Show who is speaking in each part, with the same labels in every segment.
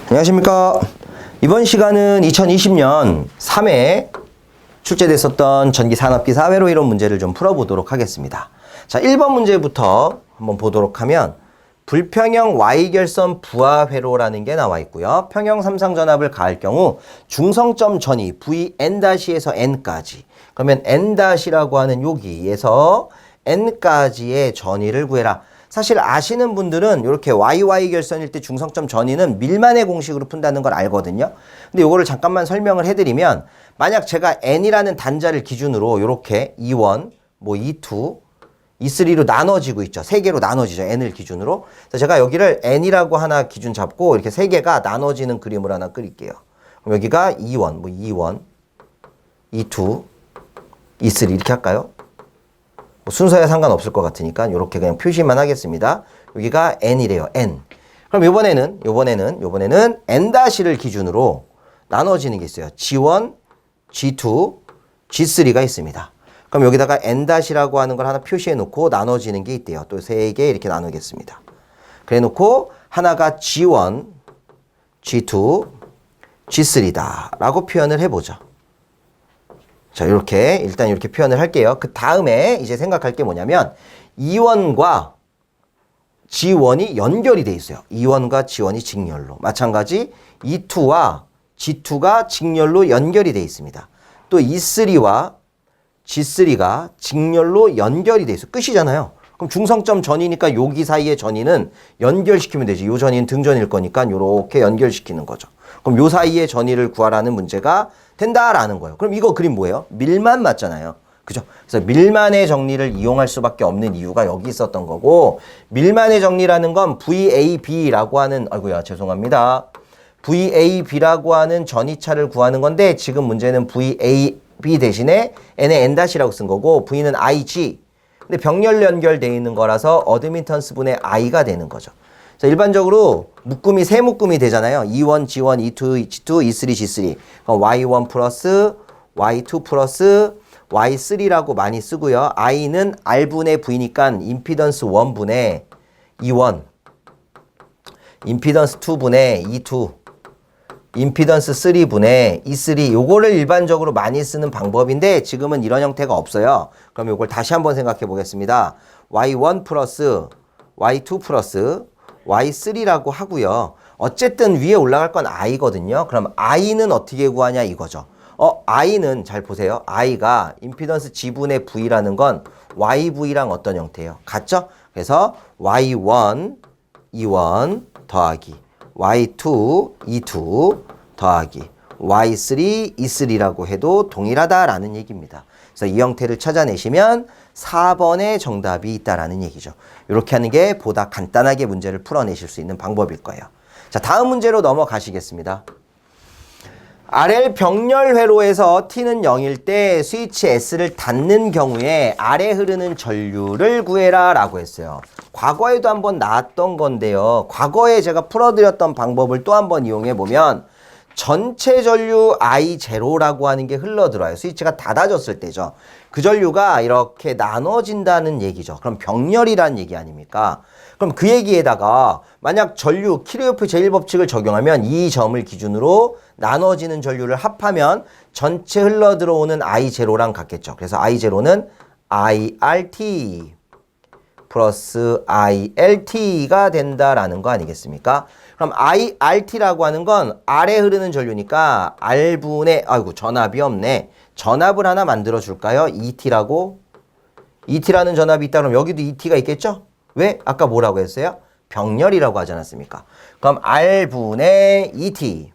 Speaker 1: 안녕하십니까. 이번 시간은 2020년 3회 출제됐었던 전기산업기 사회로 이론 문제를 좀 풀어보도록 하겠습니다. 자, 1번 문제부터 한번 보도록 하면 불평형 Y결선 부하회로라는 게 나와 있고요. 평형 삼상전압을 가할 경우 중성점 전위 Vn-에서 N까지, 그러면 N-라고 하는 여기에서 N까지의 전위를 구해라. 사실 아시는 분들은 이렇게 YY 결선일 때 중성점 전위는 밀만의 공식으로 푼다는 걸 알거든요. 근데 이거를 잠깐만 설명을 해드리면, 만약 제가 N이라는 단자를 기준으로 이렇게 E1, 뭐 E2, E3로 나눠지고 있죠. 세 개로 나눠지죠. N을 기준으로. 그래서 제가 여기를 N이라고 하나 기준 잡고 이렇게 세 개가 나눠지는 그림을 하나 그릴게요. 그럼 여기가 E1, 뭐 E1, E2, E3 이렇게 할까요? 뭐 순서에 상관없을 것 같으니까 이렇게 그냥 표시만 하겠습니다. 여기가 N이래요. N. 그럼 요번에는 N-를 기준으로 나눠지는 게 있어요. G1, G2, G3가 있습니다. 그럼 여기다가 N-라고 하는 걸 하나 표시해 놓고 나눠지는 게 있대요. 또 세 개 이렇게 나누겠습니다. 그래 놓고 하나가 G1, G2, G3다 라고 표현을 해보죠. 자, 일단 이렇게 표현을 할게요. 그 다음에 이제 생각할 게 뭐냐면 E1과 G1이 연결이 돼 있어요. E1과 G1이 직렬로. 마찬가지 E2와 G2가 직렬로 연결이 돼 있습니다. 또 E3와 G3가 직렬로 연결이 돼 있어요. 끝이잖아요. 그럼 중성점 전이니까 여기 사이의 전이는 연결시키면 되지. 요 전이는 등전일 거니까 이렇게 연결시키는 거죠. 그럼 요 사이의 전이를 구하라는 문제가 된다라는 거예요. 그럼 이거 그림 뭐예요? 밀만 맞잖아요. 그죠? 그래서 밀만의 정리를 이용할 수밖에 없는 이유가 여기 있었던 거고, 밀만의 정리라는 건 VAB라고 하는, 아이고야, 죄송합니다. VAB라고 하는 전이차를 구하는 건데, 지금 문제는 VAB 대신에 N에 N-라고 쓴 거고, V는 IG. 근데 병렬 연결되어 있는 거라서 어드미턴스 분의 I가 되는 거죠. 자, 일반적으로 묶음이 세 묶음이 되잖아요. E1, G1, E2, G2, E3, G3. 그럼 Y1 플러스 Y2 플러스 Y3라고 많이 쓰고요. I는 R분의 V니까 임피던스 1분의 E1, 임피던스 2분의 E2, 임피던스 3분의 E3. 요거를 일반적으로 많이 쓰는 방법인데 지금은 이런 형태가 없어요. 그럼 요걸 다시 한번 생각해 보겠습니다. Y1 플러스 Y2 플러스 Y3라고 하고요. 어쨌든 위에 올라갈 건 I거든요. 그럼 I는 어떻게 구하냐 이거죠. I는 잘 보세요. I가 임피던스 G분의 V라는 건 YV랑 어떤 형태예요? 같죠? 그래서 Y1, E1 더하기 Y2, E2 더하기 Y3, E3라고 해도 동일하다라는 얘기입니다. 그래서 이 형태를 찾아내시면 4번의 정답이 있다라는 얘기죠. 이렇게 하는 게 보다 간단하게 문제를 풀어내실 수 있는 방법일 거예요. 자, 다음 문제로 넘어가시겠습니다. RL 병렬 회로에서 T는 0일 때 스위치 S를 닫는 경우에 아래 흐르는 전류를 구해라 라고 했어요. 과거에도 한번 나왔던 건데요. 과거에 제가 풀어드렸던 방법을 또 한번 이용해 보면 전체 전류 I0라고 하는 게 흘러들어요. 스위치가 닫아졌을 때죠. 그 전류가 이렇게 나눠진다는 얘기죠. 그럼 병렬이라는 얘기 아닙니까? 그럼 그 얘기에다가 만약 전류 키르호프 제1법칙을 적용하면 이 점을 기준으로 나눠지는 전류를 합하면 전체 흘러들어오는 I0랑 같겠죠. 그래서 I0는 IRT 플러스 ILT가 된다라는 거 아니겠습니까? 그럼 IRT라고 하는 건 아래 흐르는 전류니까 R분의, 전압이 없네. 전압을 하나 만들어 줄까요? ET라고? ET라는 전압이 있다 그럼 여기도 ET가 있겠죠? 왜? 아까 뭐라고 했어요? 병렬이라고 하지 않았습니까? 그럼 R분의 ET.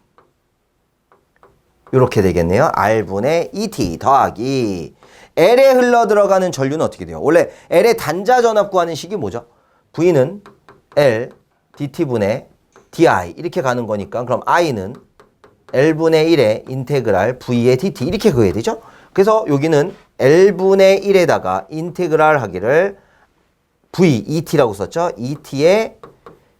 Speaker 1: 이렇게 되겠네요. R분의 ET 더하기 L에 흘러 들어가는 전류는 어떻게 돼요? 원래 L의 단자 전압 구하는 식이 뭐죠? V는 L, dt분의 di 이렇게 가는 거니까 그럼 I는 L분의 1의 인테그랄 V의 dt 이렇게 그어야 되죠? 그래서 여기는 L분의 1에다가 인테그랄 하기를 V, ET라고 썼죠? ET의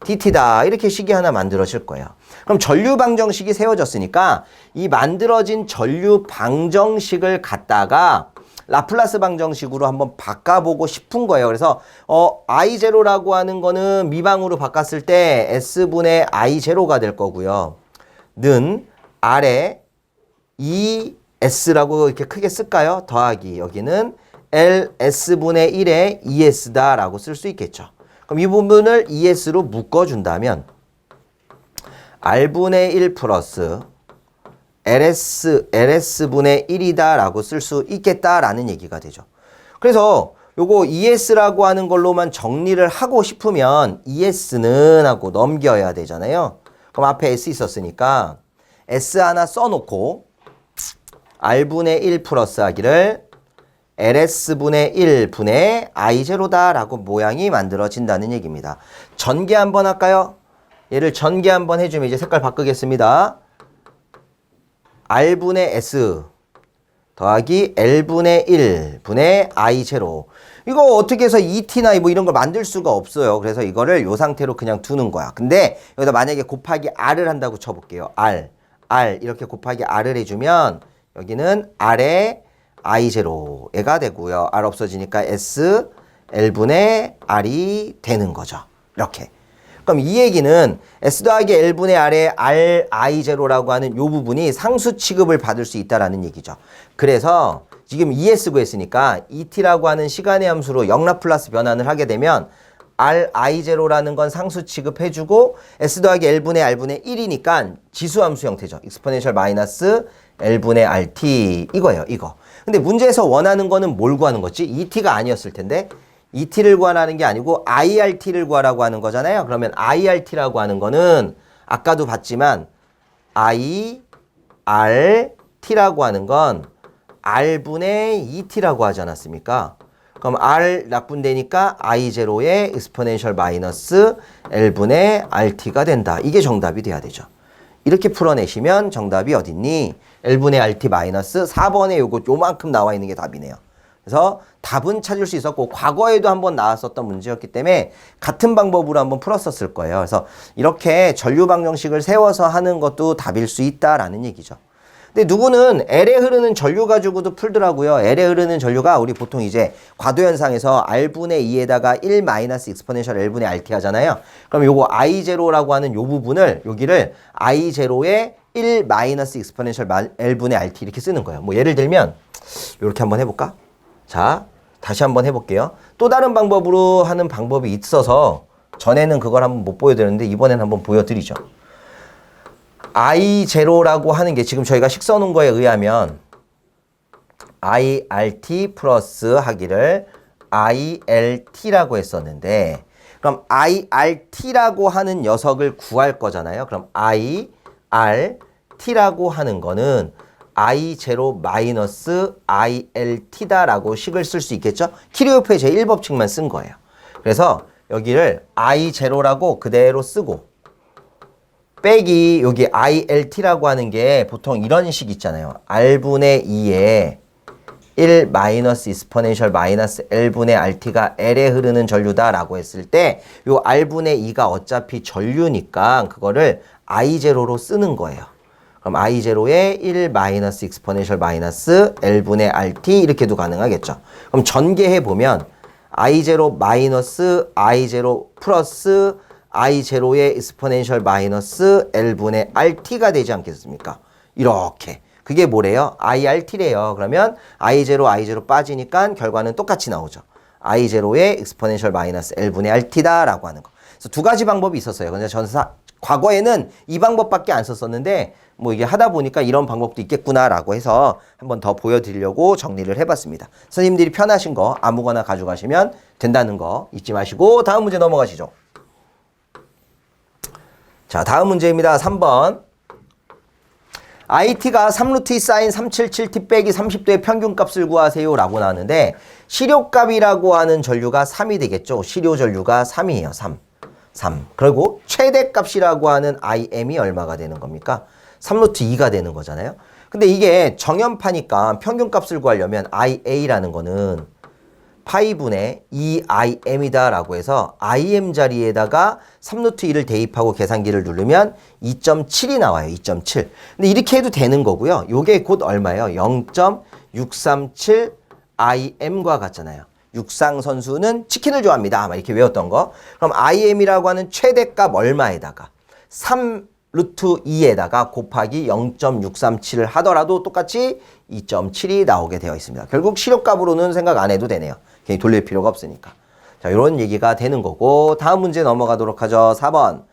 Speaker 1: DT다 이렇게 식이 하나 만들어질 거예요. 그럼 전류 방정식이 세워졌으니까 이 만들어진 전류 방정식을 갖다가 라플라스 방정식으로 한번 바꿔보고 싶은 거예요. 그래서 I0라고 하는 거는 미방으로 바꿨을 때 S분의 I0가 될 거고요. 는 아래 ES라고 이렇게 크게 쓸까요? 더하기 여기는 LS분의 1의 ES다라고 쓸 수 있겠죠. 그럼 이 부분을 ES로 묶어준다면 R분의 1 플러스 LS분의 1이다라고 쓸 수 있겠다라는 얘기가 되죠. 그래서 요거 ES라고 하는 걸로만 정리를 하고 싶으면 ES는 하고 넘겨야 되잖아요. 그럼 앞에 S 있었으니까 S 하나 써놓고 R분의 1 플러스 하기를 LS분의 1분의 I0다라고 모양이 만들어진다는 얘기입니다. 전개 한번 할까요? 얘를 전개 한번 해주면 이제 색깔 바꾸겠습니다. R분의 S 더하기 L분의 1분의 I0. 이거 어떻게 해서 ET나 뭐 이런 걸 만들 수가 없어요. 그래서 이거를 이 상태로 그냥 두는 거야. 근데 여기다 만약에 곱하기 R을 한다고 쳐볼게요. R 이렇게 곱하기 R을 해주면 여기는 R의 I0 얘가 되고요. R 없어지니까 S L분의 R이 되는 거죠. 이렇게. 그럼 이 얘기는 S 더하기 L분의 R의 R I0라고 하는 이 부분이 상수 취급을 받을 수 있다라는 얘기죠. 그래서 지금 ES 구했으니까 ET라고 하는 시간의 함수로 영라플라스 변환을 하게 되면 R I0라는 건 상수 취급해주고 S 더하기 L분의 R분의 1이니까 지수함수 형태죠. exponential 마이너스 L분의 RT 이거예요. 이거. 근데 문제에서 원하는 거는 뭘 구하는 거지? ET가 아니었을 텐데 ET를 구하라는 게 아니고 IRT를 구하라고 하는 거잖아요. 그러면 IRT라고 하는 거는 아까도 봤지만 IRT라고 하는 건 R분의 ET라고 하지 않았습니까? 그럼 R 낙분되니까 I0의 exponential 마이너스 L분의 RT가 된다. 이게 정답이 돼야 되죠. 이렇게 풀어내시면 정답이 어딨니? L분의 RT 마이너스 4번에 요만큼 나와 있는 게 답이네요. 그래서 답은 찾을 수 있었고 과거에도 한번 나왔었던 문제였기 때문에 같은 방법으로 한번 풀었었을 거예요. 그래서 이렇게 전류 방정식을 세워서 하는 것도 답일 수 있다라는 얘기죠. 근데 누구는 L에 흐르는 전류 가지고도 풀더라고요. L에 흐르는 전류가 우리 보통 이제 과도현상에서 R분의 2에다가 1 마이너스 익스포넨셜 L분의 RT 하잖아요. 그럼 요거 I0라고 하는 요 부분을 여기를 I0의 1 마이너스 익스포넨셜 L분의 RT 이렇게 쓰는 거예요. 뭐 예를 들면 이렇게 한번 해볼까? 자, 다시 한번 해볼게요. 또 다른 방법으로 하는 방법이 있어서 전에는 그걸 한번 못 보여드렸는데 이번엔 한번 보여드리죠. I0라고 하는 게 지금 저희가 식 써놓은 거에 의하면 IRT 플러스 하기를 ILT라고 했었는데 그럼 IRT라고 하는 녀석을 구할 거잖아요. 그럼 IRT라고 하는 거는 I0 마이너스 ILT다라고 식을 쓸 수 있겠죠? 키르호프의 제1법칙만 쓴 거예요. 그래서 여기를 I0라고 그대로 쓰고 빼기 여기 ILT라고 하는 게 보통 이런 식 있잖아요. R분의 2에 1 마이너스 익스포넨셜 마이너스 L분의 RT가 L에 흐르는 전류다라고 했을 때 요 R분의 2가 어차피 전류니까 그거를 I0로 쓰는 거예요. 그럼 I0에 1 마이너스 익스포넨셜 마이너스 L분의 RT 이렇게도 가능하겠죠. 그럼 전개해보면 I0 마이너스 I0 플러스 I0의 exponential 마이너스 L분의 RT가 되지 않겠습니까? 이렇게. 그게 뭐래요? IRT래요. 그러면 I0 빠지니까 결과는 똑같이 나오죠. I0의 exponential 마이너스 L분의 RT다라고 하는 거. 그래서 두 가지 방법이 있었어요. 근데 저는 과거에는 이 방법밖에 안 썼었는데 뭐 이게 하다 보니까 이런 방법도 있겠구나라고 해서 한번 더 보여드리려고 정리를 해봤습니다. 선생님들이 편하신 거 아무거나 가져가시면 된다는 거 잊지 마시고 다음 문제 넘어가시죠. 자, 다음 문제입니다. 3번. IT가 3루트 2 사인 377T 빼기 30도의 평균값을 구하세요 라고 나왔는데 시료값이라고 하는 전류가 3이 되겠죠. 시료 전류가 3이에요. 3. 그리고 최대값이라고 하는 IM이 얼마가 되는 겁니까? 3루트 2가 되는 거잖아요. 근데 이게 정연파니까 평균값을 구하려면 IA라는 거는 파이분의 2IM이다 라고 해서 IM 자리에다가 3루트 2를 대입하고 계산기를 누르면 2.7이 나와요. 2.7. 근데 이렇게 해도 되는 거고요. 요게 곧 얼마예요? 0.637 IM과 같잖아요. 육상 선수는 치킨을 좋아합니다. 막 이렇게 외웠던 거. 그럼 IM이라고 하는 최대값 얼마에다가 3 루트 2에다가 곱하기 0.637을 하더라도 똑같이 2.7이 나오게 되어 있습니다. 결국 시력값으로는 생각 안 해도 되네요. 괜히 돌릴 필요가 없으니까. 자, 이런 얘기가 되는 거고 다음 문제 넘어가도록 하죠. 4번.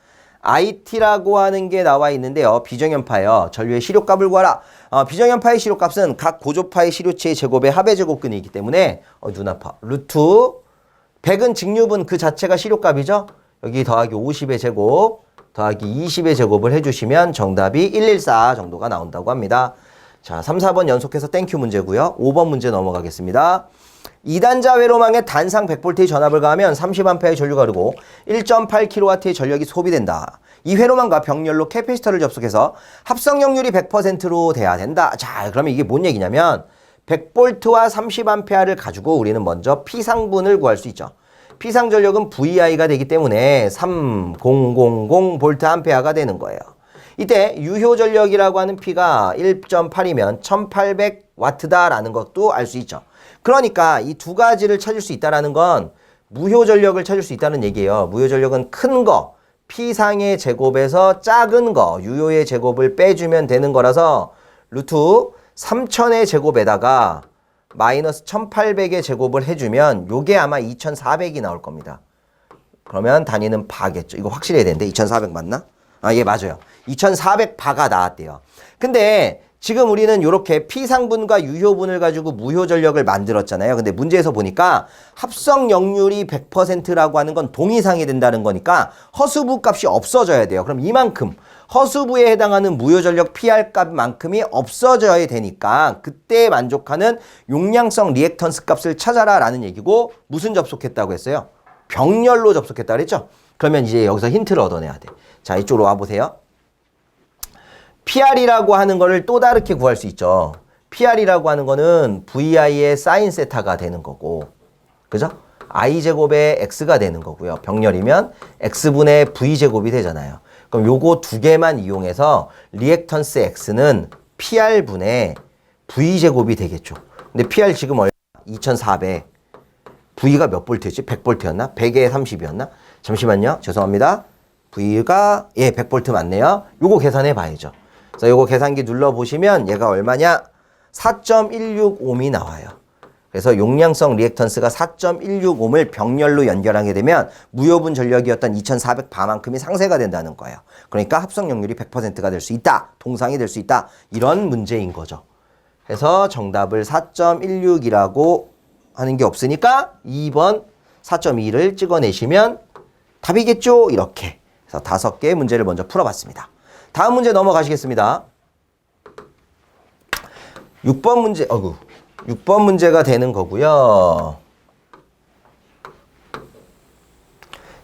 Speaker 1: IT라고 하는 게 나와 있는데요. 비정연파예요. 전류의 시력값을 구하라. 비정연파의 시력값은 각 고조파의 시료체의 제곱의 합의 제곱근이기 때문에 눈 아파. 루트 100은 직류분 그 자체가 시력값이죠. 여기 더하기 50의 제곱 더하기 20의 제곱을 해주시면 정답이 114 정도가 나온다고 합니다. 자, 3, 4번 연속해서 땡큐 문제고요. 5번 문제 넘어가겠습니다. 2단자 회로망에 단상 100V의 전압을 가하면 30A의 전류가 흐르고 1.8kW의 전력이 소비된다. 이 회로망과 병렬로 캐피시터를 접속해서 합성역률이 100%로 돼야 된다. 자, 그러면 이게 뭔 얘기냐면 100V와 30A를 가지고 우리는 먼저 P상분을 구할 수 있죠. P상 전력은 VI가 되기 때문에 3000VA 되는 거예요. 이때 유효 전력이라고 하는 P가 1.8이면 1800W다라는 것도 알 수 있죠. 그러니까 이 두 가지를 찾을 수 있다는 건 무효 전력을 찾을 수 있다는 얘기예요. 무효 전력은 큰 거, P상의 제곱에서 작은 거, 유효의 제곱을 빼주면 되는 거라서 루트 3000의 제곱에다가 마이너스 1800의 제곱을 해주면 요게 아마 2400이 나올 겁니다. 그러면 단위는 바겠죠. 이거 확실해야 되는데 2400 맞나? 예, 맞아요. 2400바가 나왔대요. 근데 지금 우리는 이렇게 P상분과 유효분을 가지고 무효 전력을 만들었잖아요. 근데 문제에서 보니까 합성 역률이 100%라고 하는 건 동이상이 된다는 거니까 허수부 값이 없어져야 돼요. 그럼 이만큼 허수부에 해당하는 무효 전력 PR 값만큼이 없어져야 되니까 그때 만족하는 용량성 리액턴스 값을 찾아라 라는 얘기고 무슨 접속했다고 했어요? 병렬로 접속했다 그랬죠? 그러면 이제 여기서 힌트를 얻어내야 돼. 자, 이쪽으로 와보세요. PR이라고 하는 거를 또 다르게 구할 수 있죠. PR이라고 하는 거는 VI의 사인 세타가 되는 거고, 그죠? I제곱의 X가 되는 거고요. 병렬이면 X분의 V제곱이 되잖아요. 그럼 요거 두 개만 이용해서 리액턴스 X는 PR분의 V제곱이 되겠죠. 근데 PR 지금 얼마? 2400. V가 몇 볼트였지? 100볼트였나? 100에 30이었나? 잠시만요. 죄송합니다. V가 100볼트 맞네요. 요거 계산해 봐야죠. 그래서 요거 계산기 눌러보시면 얘가 얼마냐? 4.165옴이 나와요. 그래서 용량성 리액턴스가 4.165옴을 병렬로 연결하게 되면 무효분 전력이었던 2400바만큼이 상쇄가 된다는 거예요. 그러니까 합성역률이 100%가 될 수 있다. 동상이 될 수 있다. 이런 문제인 거죠. 그래서 정답을 4.16이라고 하는 게 없으니까 2번 4.2를 찍어내시면 답이겠죠? 이렇게. 그래서 5개의 문제를 먼저 풀어봤습니다. 다음 문제 넘어가시겠습니다. 6번 문제, 6번 문제가 되는 거고요.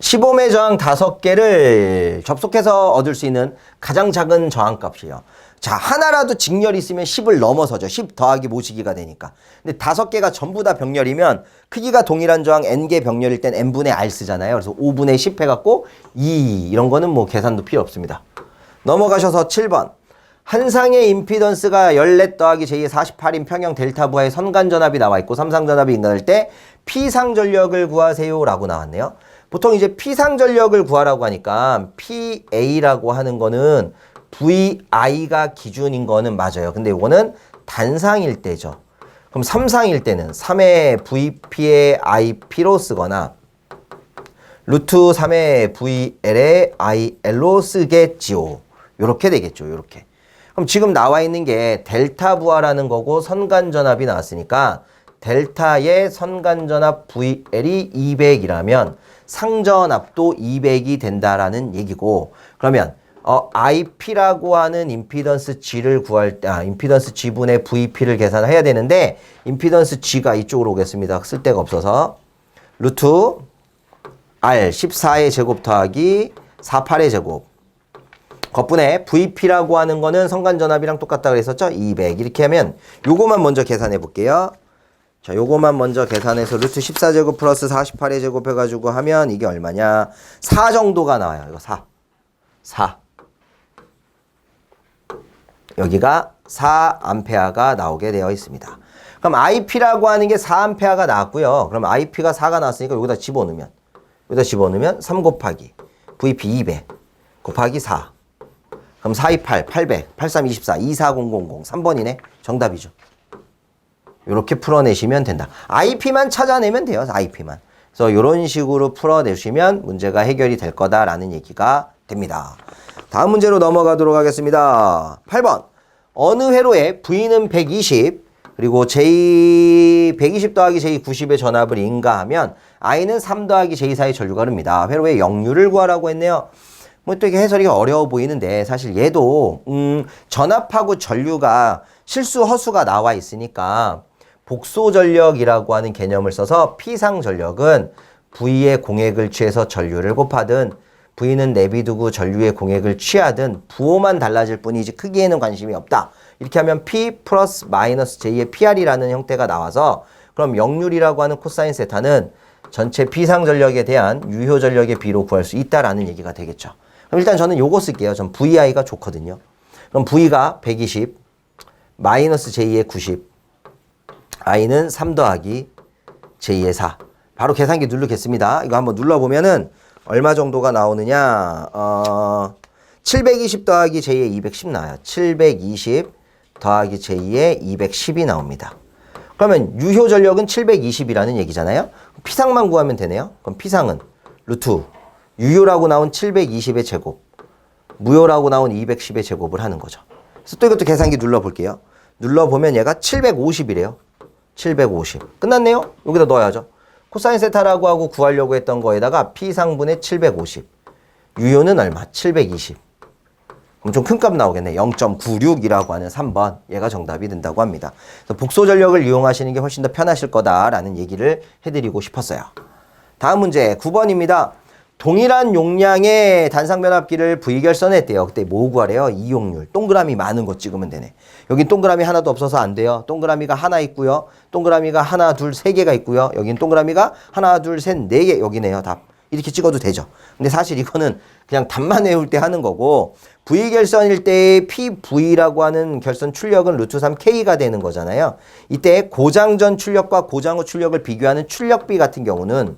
Speaker 1: 시범의 저항 5개를 접속해서 얻을 수 있는 가장 작은 저항값이에요. 자, 하나라도 직렬이 있으면 10을 넘어서죠. 10 더하기 모시기가 되니까. 근데 5개가 전부 다 병렬이면 크기가 동일한 저항 n개 병렬일 땐 n분의 r 쓰잖아요. 그래서 5분의 10 해갖고 2 이런 거는 뭐 계산도 필요 없습니다. 넘어가셔서 7번. 한 상의 임피던스가 14 더하기 j 48인 평형 델타 부하의 선간전압이 나와 있고 삼상전압이 인간할 때 P상 전력을 구하세요 라고 나왔네요. 보통 이제 P상 전력을 구하라고 하니까 PA라고 하는 거는 VI가 기준인 거는 맞아요. 근데 이거는 단상일 때죠. 그럼 3상일 때는 3의 VP의 IP로 쓰거나 루트 3의 VL의 IL로 쓰겠지요. 요렇게 되겠죠. 요렇게. 그럼 지금 나와 있는 게 델타 부하라는 거고 선간전압이 나왔으니까 델타의 선간전압 VL이 200이라면 상전압도 200이 된다라는 얘기고 그러면 IP라고 하는 임피던스 G를 구할 때 임피던스 G분의 VP를 계산해야 되는데 임피던스 G가 이쪽으로 오겠습니다. 쓸 데가 없어서 루트 R 14의 제곱 더하기 48의 제곱 겉분에 VP라고 하는 거는 선간전압이랑 똑같다 그랬었죠? 200 이렇게 하면 요거만 먼저 계산해 볼게요. 자, 요거만 먼저 계산해서 루트 14제곱 플러스 48의 제곱 해가지고 하면 이게 얼마냐? 4 정도가 나와요. 이거 4. 여기가 4A가 나오게 되어 있습니다. 그럼 IP라고 하는 게 4A가 나왔고요. 그럼 IP가 4가 나왔으니까 여기다 집어넣으면 3 곱하기 VP 200 곱하기 4 그럼 428, 800, 8324, 24000, 3번이네. 정답이죠. 이렇게 풀어내시면 된다. IP만 찾아내면 돼요. IP만. 그래서 이런 식으로 풀어내시면 문제가 해결이 될 거다라는 얘기가 됩니다. 다음 문제로 넘어가도록 하겠습니다. 8번. 어느 회로에 V는 120 그리고 J 120 더하기 J 90의 전압을 인가하면 I는 3 더하기 J 4의 전류가 흐릅니다. 회로의 역류를 구하라고 했네요. 뭐 또 이게 해설이 어려워 보이는데 사실 얘도 전압하고 전류가 실수 허수가 나와 있으니까 복소 전력이라고 하는 개념을 써서 P상 전력은 V의 공액을 취해서 전류를 곱하든 V는 내비두고 전류의 공액을 취하든 부호만 달라질 뿐이지 크기에는 관심이 없다. 이렇게 하면 P 플러스 마이너스 J의 PR이라는 형태가 나와서 그럼 역률이라고 하는 코사인 세타는 전체 P상 전력에 대한 유효 전력의 비로 구할 수 있다라는 얘기가 되겠죠. 그럼 일단 저는 요거 쓸게요. 전 VI가 좋거든요. 그럼 V가 120 마이너스 J의 90 I는 3 더하기 J의 4 바로 계산기 누르겠습니다. 이거 한번 눌러보면은 얼마 정도가 나오느냐 720 더하기 J의 210 나와요. 720 더하기 J의 210이 나옵니다. 그러면 유효 전력은 720이라는 얘기잖아요. P상만 구하면 되네요. 그럼 P상은 루트 유효라고 나온 720의 제곱 무효라고 나온 210의 제곱을 하는 거죠. 그래서 또 이것도 계산기 눌러볼게요. 눌러보면 얘가 750이래요. 750 끝났네요. 여기다 넣어야죠. 코사인 세타라고 하고 구하려고 했던 거에다가 P상분의 750 유효는 얼마? 720 그럼 좀 큰 값 나오겠네. 0.96이라고 하는 3번 얘가 정답이 된다고 합니다. 그래서 복소 전력을 이용하시는 게 훨씬 더 편하실 거다라는 얘기를 해드리고 싶었어요. 다음 문제 9번입니다. 동일한 용량의 단상변압기를 V결선했대요. 그때 뭐 구하래요? 이용률. 동그라미 많은 거 찍으면 되네. 여긴 동그라미 하나도 없어서 안 돼요. 동그라미가 하나 있고요. 동그라미가 하나, 둘, 세 개가 있고요. 여긴 동그라미가 하나, 둘, 셋, 네 개. 여기네요. 답. 이렇게 찍어도 되죠. 근데 사실 이거는 그냥 답만 외울 때 하는 거고 V결선일 때의 PV라고 하는 결선 출력은 루트 3K가 되는 거잖아요. 이때 고장 전 출력과 고장 후 출력을 비교하는 출력비 같은 경우는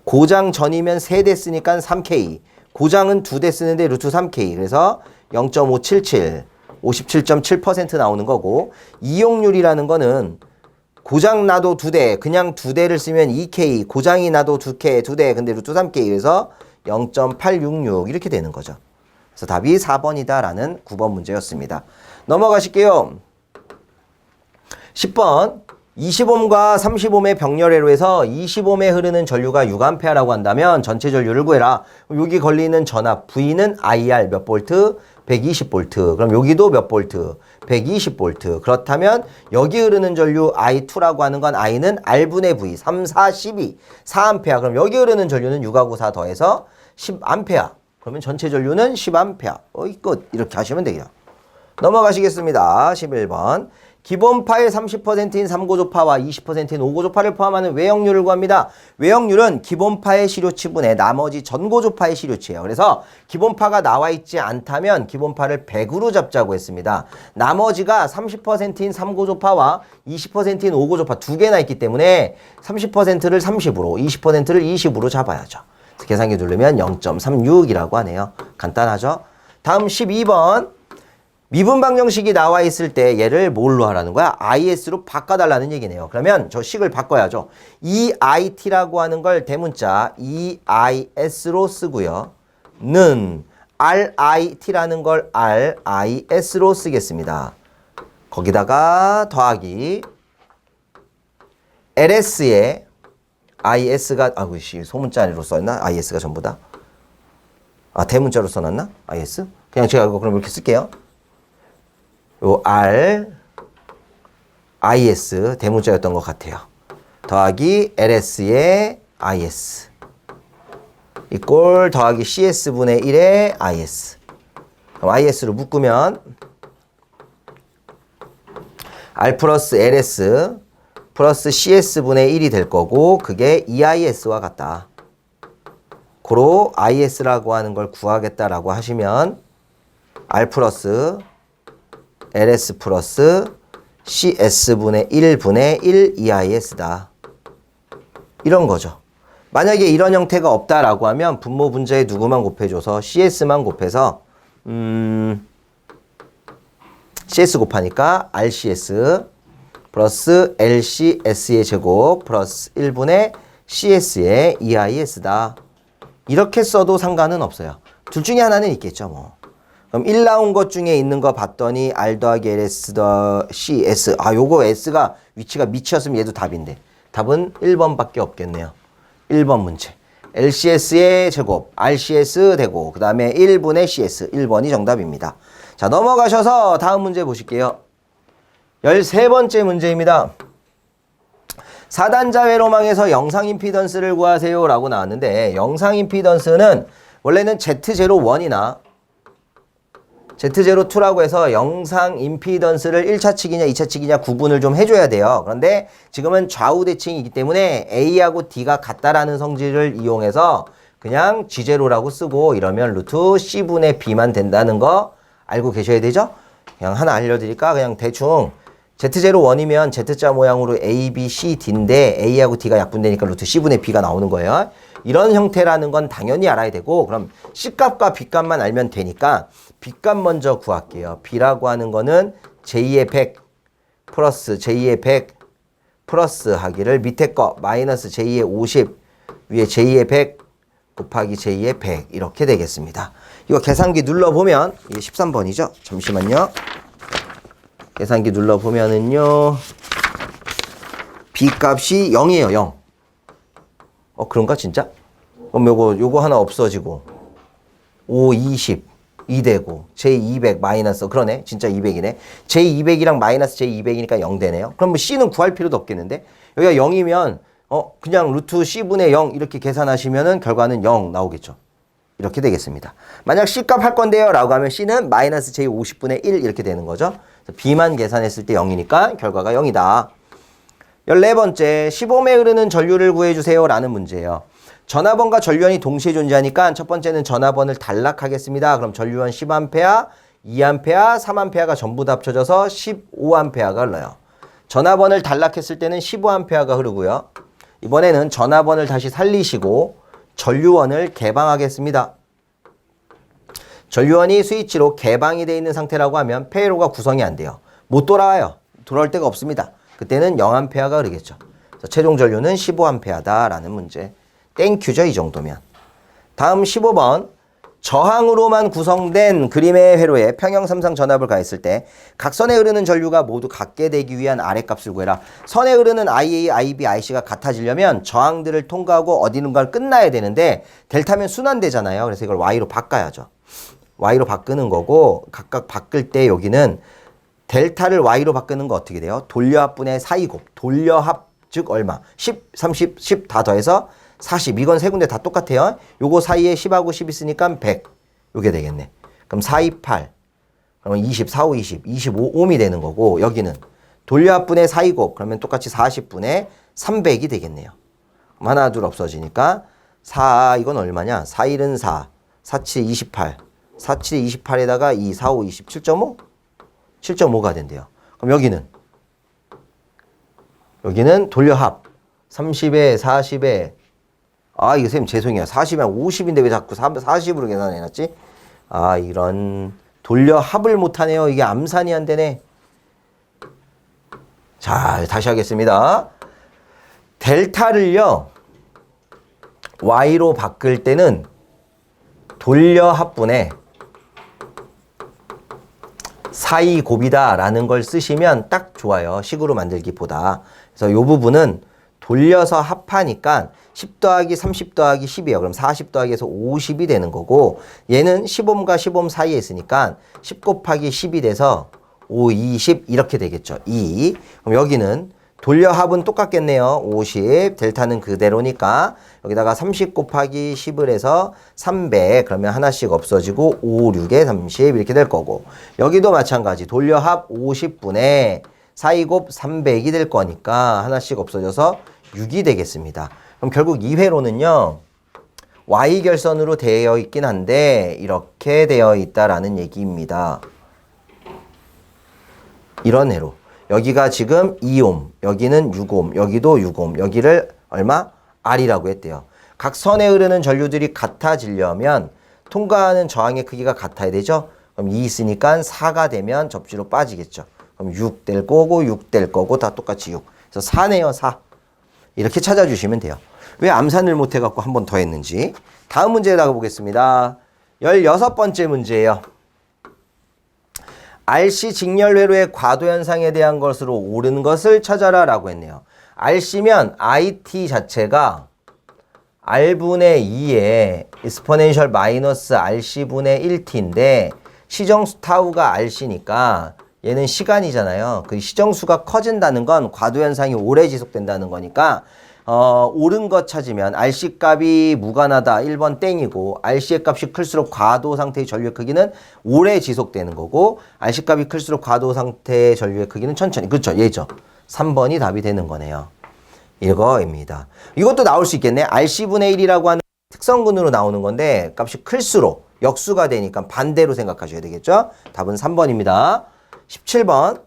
Speaker 1: 고장 전이면 3대 쓰니까 3K 고장은 2대 쓰는데 루트 3K 그래서 0.577 57.7% 나오는 거고 이용률이라는 거는 고장 나도 2대 그냥 2대를 쓰면 2K 고장이 나도 2대 근데 루트 3K 그래서 0.866 이렇게 되는 거죠. 그래서 답이 4번이다 라는 9번 문제였습니다. 넘어가실게요. 10번 20옴과 30옴의 병렬회로에서 20옴에 흐르는 전류가 6A라고 한다면 전체 전류를 구해라. 여기 걸리는 전압 V는 IR 몇 볼트? 120볼트. 그럼 여기도 몇 볼트? 120볼트. 그렇다면 여기 흐르는 전류 I2라고 하는 건 I는 R분의 V 3, 4, 12 4A. 그럼 여기 흐르는 전류는 6하고 4 더해서 10A. 그러면 전체 전류는 10A. 끝. 이렇게 하시면 되겠죠. 넘어가시겠습니다. 11번. 기본파의 30%인 3고조파와 20%인 5고조파를 포함하는 외역률을 구합니다. 외역률은 기본파의 시료치분의 나머지 전고조파의 시료치예요. 그래서 기본파가 나와 있지 않다면 기본파를 100으로 잡자고 했습니다. 나머지가 30%인 3고조파와 20%인 5고조파 두 개나 있기 때문에 30%를 30으로 20%를 20으로 잡아야죠. 계산기 누르면 0.36이라고 하네요. 간단하죠? 다음 12번. 미분 방정식이 나와 있을 때 얘를 뭘로 하라는 거야? IS로 바꿔달라는 얘기네요. 그러면 저 식을 바꿔야죠. EIT라고 하는 걸 대문자 EIS로 쓰고요. 는 RIT라는 걸 RIS로 쓰겠습니다. 거기다가 더하기 LS에 IS가 소문자리로 써있나? IS가 전부 다? 대문자로 써놨나? IS? 그냥 제가 이거 그럼 이렇게 쓸게요. 요 R, IS 대문자였던 것 같아요. 더하기 LS의 IS 이꼴 더하기 CS분의 1의 IS. 그럼 IS로 묶으면 R 플러스 LS 플러스 CS분의 1이 될 거고 그게 EIS와 같다. 고로 IS라고 하는 걸 구하겠다라고 하시면 R 플러스 LS 플러스 CS분의 1분의 1 EIS다. 이런 거죠. 만약에 이런 형태가 없다라고 하면 분모 분자에 누구만 곱해줘서 CS만 곱해서 CS 곱하니까 RCS 플러스 LCS의 제곱 플러스 1분의 CS의 EIS다. 이렇게 써도 상관은 없어요. 둘 중에 하나는 있겠죠, 뭐. 그럼 1 나온 것 중에 있는 거 봤더니 R 더하기 LS 더 CS. 아, 요거 S가 위치가 밑이었으면 얘도 답인데. 답은 1번밖에 없겠네요. 1번 문제. LCS의 제곱, RCS 되고, 그 다음에 1분의 CS. 1번이 정답입니다. 자, 넘어가셔서 다음 문제 보실게요. 13번째 문제입니다. 4단자 회로망에서 영상 임피던스를 구하세요 라고 나왔는데, 영상 임피던스는 원래는 Z01이나 Z02라고 해서 영상 임피던스를 1차 측이냐 2차 측이냐 구분을 좀 해줘야 돼요. 그런데 지금은 좌우 대칭이기 때문에 A하고 D가 같다라는 성질을 이용해서 그냥 G0라고 쓰고 이러면 루트 C분의 B만 된다는 거 알고 계셔야 되죠? 그냥 하나 알려드릴까? 그냥 대충 Z01이면 Z자 모양으로 A, B, C, D인데 A하고 D가 약분되니까 루트 C분의 B가 나오는 거예요. 이런 형태라는 건 당연히 알아야 되고, 그럼 C값과 B값만 알면 되니까 B값 먼저 구할게요. B라고 하는 거는 j2의 100 플러스 j2의 100 플러스 하기를 밑에 거 마이너스 j2의 50 위에 j2의 100 곱하기 j2의 100 이렇게 되겠습니다. 이거 계산기 눌러보면 이게 13번이죠. 잠시만요. 계산기 눌러보면은요. B값이 0이에요. 0. 그런가 진짜? 그럼 요거 하나 없어지고 5, 20 2되고 J200 마이너스 그러네. 진짜 200이네. J200이랑 마이너스 J200이니까 0 되네요. 그럼 뭐 C는 구할 필요도 없겠는데? 여기가 0이면 그냥 루트 C분의 0 이렇게 계산하시면은 결과는 0 나오겠죠. 이렇게 되겠습니다. 만약 C값 할 건데요 라고 하면 C는 마이너스 J50분의 1 이렇게 되는 거죠. 그래서 B만 계산했을 때 0이니까 결과가 0이다. 14번째, 10옴에 흐르는 전류를 구해주세요 라는 문제예요. 전하번과 전류원이 동시에 존재하니까 첫 번째는 전하번을 단락하겠습니다. 그럼 전류원 10A, 2A, 3A가 전부 다 합쳐져서 15A가 흘러요. 전하번을 단락했을 때는 15A가 흐르고요. 이번에는 전하번을 다시 살리시고 전류원을 개방하겠습니다. 전류원이 스위치로 개방이 되어 있는 상태라고 하면 폐로가 구성이 안 돼요. 못 돌아와요. 돌아올 데가 없습니다. 그때는 0A가 흐르겠죠. 그래서 최종 전류는 15A다라는 문제. 땡큐죠, 이 정도면. 다음 15번. 저항으로만 구성된 그림의 회로에 평형삼상 전압을 가했을 때 각 선에 흐르는 전류가 모두 같게 되기 위한 아랫값을 구해라. 선에 흐르는 IA, IB, IC가 같아지려면 저항들을 통과하고 어디는가를 끝나야 되는데 델타면 순환되잖아요. 그래서 이걸 Y로 바꿔야죠. Y로 바꾸는 거고 각각 바꿀 때 여기는 델타를 Y로 바꾸는 거 어떻게 돼요? 돌려합분의 사이곱. 돌려합 즉 얼마? 10, 30, 10 다 더해서 40. 이건 세 군데 다 똑같아요. 요거 사이에 10하고 10 있으니까 100. 요게 되겠네. 그럼 4, 2, 8. 그러면 20, 4, 5, 20. 25옴이 되는 거고 여기는 돌려합분의 사이곱. 그러면 똑같이 40분의 300이 되겠네요. 그럼 하나 둘 없어지니까 4 이건 얼마냐? 4, 1은 4. 4, 7, 28. 4, 7, 28에다가 2, 4, 5, 20. 7.5? 7.5가 된대요. 그럼 여기는 돌려합 30에 40에 이거 선생님 죄송해요. 40에 50인데 왜 자꾸 40으로 계산해놨지? 이런 돌려합을 못하네요. 이게 암산이 안 되네. 자, 다시 하겠습니다. 델타를요 Y로 바꿀 때는 돌려합분의 사이곱이다 라는 걸 쓰시면 딱 좋아요. 식으로 만들기보다. 그래서 이 부분은 돌려서 합하니까 10 더하기 30 더하기 10이에요. 그럼 40 더하기에서 50이 되는 거고 얘는 10옴과 10옴 사이에 있으니까 10 곱하기 10이 돼서 5, 20 이렇게 되겠죠. 2. 그럼 여기는 돌려합은 똑같겠네요. 50. 델타는 그대로니까 여기다가 30 곱하기 10을 해서 300. 그러면 하나씩 없어지고 5, 6에 30 이렇게 될 거고 여기도 마찬가지. 돌려합 50분의 사이곱 300이 될 거니까 하나씩 없어져서 6이 되겠습니다. 그럼 결국 이 회로는요. Y결선으로 되어 있긴 한데 이렇게 되어 있다라는 얘기입니다. 이런 회로. 여기가 지금 2옴, 여기는 6옴, 여기도 6옴, 여기를 얼마? R이라고 했대요. 각 선에 흐르는 전류들이 같아지려면 통과하는 저항의 크기가 같아야 되죠? 그럼 2 있으니까 4가 되면 접지로 빠지겠죠. 그럼 6 될 거고 6 될 거고 다 똑같이 6. 그래서 4네요, 4. 이렇게 찾아주시면 돼요. 왜 암산을 못 해갖고 한 번 더 했는지. 다음 문제에 나가보겠습니다. 16번째 문제예요. RC 직렬회로의 과도현상에 대한 것으로 옳은 것을 찾아라 라고 했네요. RC면 IT 자체가 R분의 2에 exponential 마이너스 RC분의 1t인데 시정수 타우가 RC니까 얘는 시간이잖아요. 그 시정수가 커진다는 건 과도현상이 오래 지속된다는 거니까 옳은 것 찾으면 RC 값이 무관하다 1번 땡이고 RC의 값이 클수록 과도 상태의 전류의 크기는 오래 지속되는 거고 RC 값이 클수록 과도 상태의 전류의 크기는 천천히. 그렇죠. 얘죠. 3번이 답이 되는 거네요. 이거입니다. 이것도 나올 수 있겠네. RC분의 1이라고 하는 특성근으로 나오는 건데 값이 클수록 역수가 되니까 반대로 생각하셔야 되겠죠. 답은 3번입니다. 17번.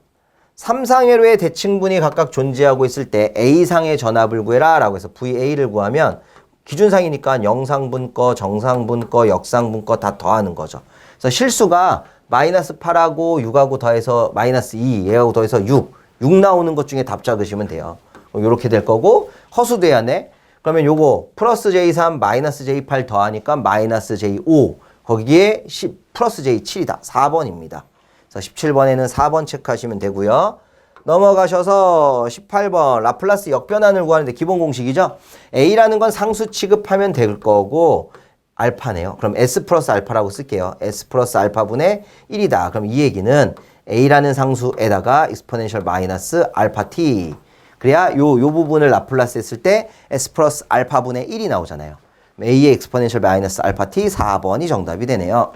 Speaker 1: 3상회로의 대칭분이 각각 존재하고 있을 때 A상의 전압을 구해라 라고 해서 VA를 구하면 기준상이니까 영상분 거, 정상분 거, 역상분 거 다 더하는 거죠. 그래서 실수가 마이너스 8하고 6하고 더해서 마이너스 2, 얘하고 더해서 6 나오는 것 중에 답 적으시면 돼요. 이렇게 될 거고 허수돼야 돼. 그러면 요거 플러스 J3 마이너스 J8 더하니까 마이너스 J5 거기에 10 플러스 J7이다. 4번입니다. 그래서 17번에는 4번 체크하시면 되고요. 넘어가셔서 18번 라플라스 역변환을 구하는데 기본 공식이죠. A라는 건 상수 취급하면 될 거고 알파네요. 그럼 S 플러스 알파라고 쓸게요. S 플러스 알파분의 1이다. 그럼 이 얘기는 A라는 상수에다가 exponential 마이너스 알파 t. 그래야 요 부분을 라플라스 했을 때 S 플러스 알파분의 1이 나오잖아요. A의 exponential 마이너스 알파 t 4번이 정답이 되네요.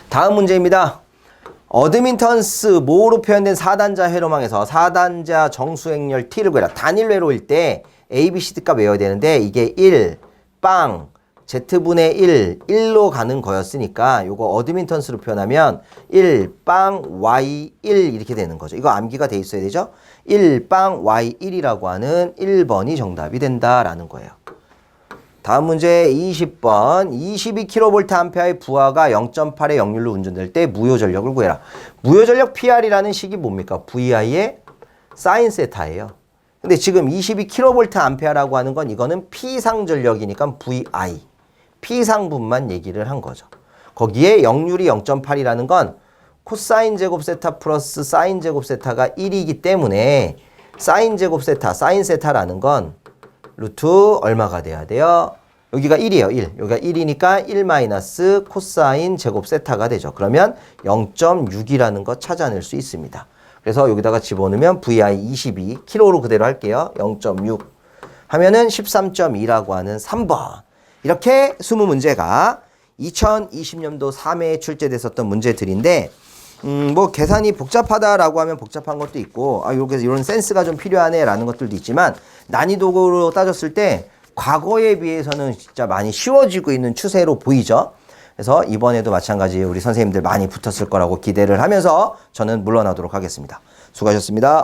Speaker 1: 다음 문제입니다. 어드민턴스 모로 표현된 4단자 회로망에서 4단자 정수행렬 T를 구해라. 단일 회로일 때 A, B, C, D 값 외워야 되는데 이게 1, 빵, Z분의 1, 1로 가는 거였으니까 요거 어드민턴스로 표현하면 1, 빵, Y, 1 이렇게 되는 거죠. 이거 암기가 돼 있어야 되죠. 1, 빵, Y, 1이라고 하는 1번이 정답이 된다라는 거예요. 다음 문제 20번 22kVA의 부하가 0.8의 역률로 운전될 때 무효전력을 구해라. 무효전력 PR이라는 식이 뭡니까? VI의 사인 세타예요. 근데 지금 22kVA라고 하는 건 이거는 P상 전력이니까 VI P상분만 얘기를 한 거죠. 거기에 역률이 0.8이라는 건 코사인 제곱 세타 플러스 사인 제곱 세타가 1이기 때문에 사인 제곱 세타, 사인 세타라는 건 루트 얼마가 돼야 돼요? 여기가 1이에요. 1. 여기가 1이니까 1 마이너스 코사인 제곱 세타가 되죠. 그러면 0.6이라는 거 찾아낼 수 있습니다. 그래서 여기다가 집어넣으면 VI 22, 킬로로 그대로 할게요. 0.6 하면은 13.2라고 하는 3번. 이렇게 20문제가 2020년도 3회에 출제됐었던 문제들인데 뭐 계산이 복잡하다라고 하면 복잡한 것도 있고 이런 센스가 좀 필요하네라는 것들도 있지만 난이도로 따졌을 때 과거에 비해서는 진짜 많이 쉬워지고 있는 추세로 보이죠. 그래서 이번에도 마찬가지 우리 선생님들 많이 붙었을 거라고 기대를 하면서 저는 물러나도록 하겠습니다. 수고하셨습니다.